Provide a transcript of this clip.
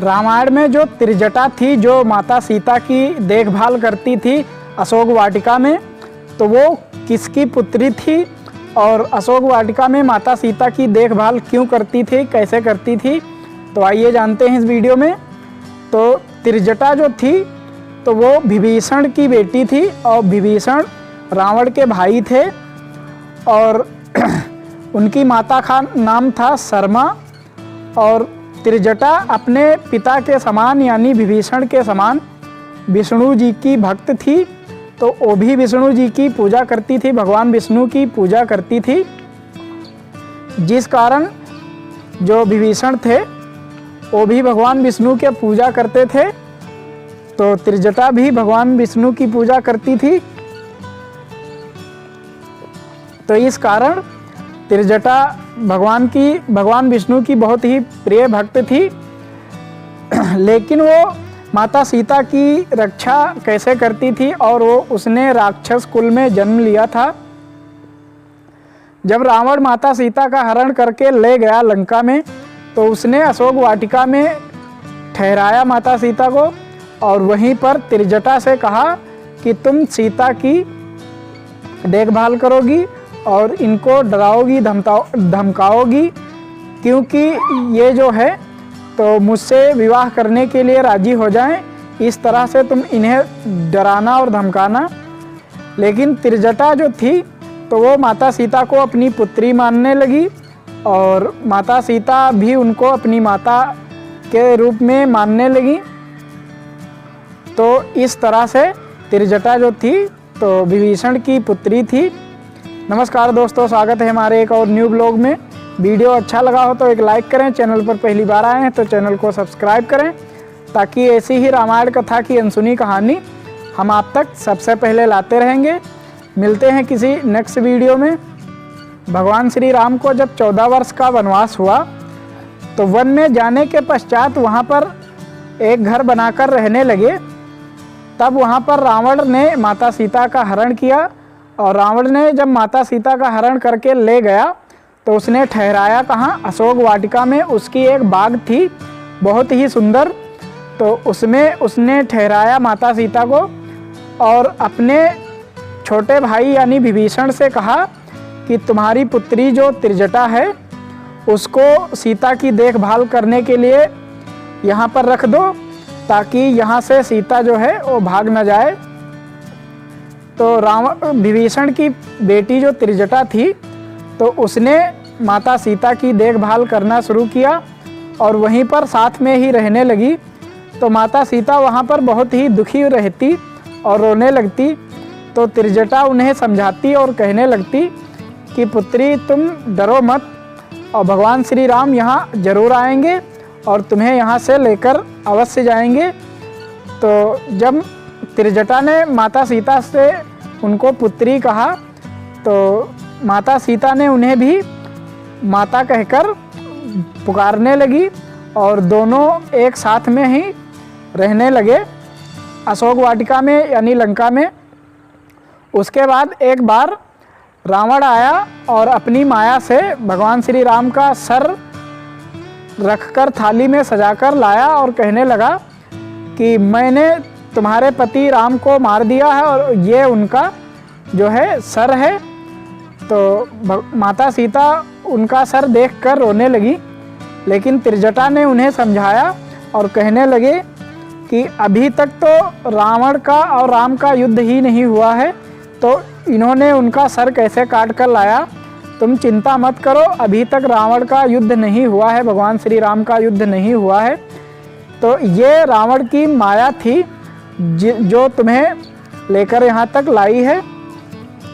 रामायण में जो त्रिजटा थी जो माता सीता की देखभाल करती थी अशोक वाटिका में, तो वो किसकी पुत्री थी और अशोक वाटिका में माता सीता की देखभाल क्यों करती थी, कैसे करती थी, तो आइए जानते हैं इस वीडियो में। तो त्रिजटा जो थी तो वो विभीषण की बेटी थी और विभीषण रावण के भाई थे और उनकी माता का नाम था शर्मा। और त्रिजटा अपने पिता के समान यानी विभीषण के समान विष्णु जी की भक्त थी, तो वो भी विष्णु जी की पूजा करती थी, भगवान विष्णु की पूजा करती थी, जिस कारण जो विभीषण थे वो भी भगवान विष्णु के पूजा करते थे, तो त्रिजटा भी भगवान विष्णु की पूजा करती थी। तो इस कारण त्रिजटा भगवान विष्णु की बहुत ही प्रिय भक्त थी। लेकिन वो माता सीता की रक्षा कैसे करती थी, और वो उसने राक्षस कुल में जन्म लिया था। जब रावण माता सीता का हरण करके ले गया लंका में, तो उसने अशोक वाटिका में ठहराया माता सीता को और वहीं पर त्रिजटा से कहा कि तुम सीता की देखभाल करोगी और इनको डराओगी धमकाओगी, क्योंकि ये जो है तो मुझसे विवाह करने के लिए राजी हो जाएं, इस तरह से तुम इन्हें डराना और धमकाना। लेकिन त्रिजटा जो थी तो वो माता सीता को अपनी पुत्री मानने लगी और माता सीता भी उनको अपनी माता के रूप में मानने लगी। तो इस तरह से त्रिजटा जो थी तो विभीषण की पुत्री थी। नमस्कार दोस्तों, स्वागत है हमारे एक और न्यू ब्लॉग में। वीडियो अच्छा लगा हो तो एक लाइक करें, चैनल पर पहली बार आए हैं तो चैनल को सब्सक्राइब करें, ताकि ऐसी ही रामायण कथा की अनसुनी कहानी हम आप तक सबसे पहले लाते रहेंगे। मिलते हैं किसी नेक्स्ट वीडियो में। भगवान श्री राम को जब 14 वर्ष का वनवास हुआ तो वन में जाने के पश्चात वहाँ पर एक घर बनाकर रहने लगे। तब वहाँ पर रावण ने माता सीता का हरण किया और रावण ने जब माता सीता का हरण करके ले गया तो उसने ठहराया कहाँ, अशोक वाटिका में। उसकी एक बाग थी बहुत ही सुंदर, तो उसमें उसने ठहराया माता सीता को और अपने छोटे भाई यानी विभीषण से कहा कि तुम्हारी पुत्री जो त्रिजटा है उसको सीता की देखभाल करने के लिए यहाँ पर रख दो, ताकि यहाँ से सीता जो है वो भाग न जाए। तो विभीषण की बेटी जो त्रिजटा थी तो उसने माता सीता की देखभाल करना शुरू किया और वहीं पर साथ में ही रहने लगी। तो माता सीता वहाँ पर बहुत ही दुखी रहती और रोने लगती। तो त्रिजटा उन्हें समझाती और कहने लगती कि पुत्री तुम डरो मत, और भगवान श्री राम यहाँ जरूर आएंगे और तुम्हें यहाँ से लेकर अवश्य जाएंगे। तो जब त्रिजटा ने माता सीता से उनको पुत्री कहा तो माता सीता ने उन्हें भी माता कहकर पुकारने लगी और दोनों एक साथ में ही रहने लगे अशोक वाटिका में यानी लंका में। उसके बाद एक बार रावण आया और अपनी माया से भगवान श्री राम का सर रखकर थाली में सजाकर लाया और कहने लगा कि मैंने तुम्हारे पति राम को मार दिया है और ये उनका जो है सर है। तो माता सीता उनका सर देखकर रोने लगी, लेकिन त्रिजटा ने उन्हें समझाया और कहने लगे कि अभी तक तो रावण का और राम का युद्ध ही नहीं हुआ है, तो इन्होंने उनका सर कैसे काट कर लाया। तुम चिंता मत करो, अभी तक रावण का युद्ध नहीं हुआ है, भगवान श्री राम का युद्ध नहीं हुआ है। तो ये रावण की माया थी जो तुम्हें लेकर यहाँ तक लाई है।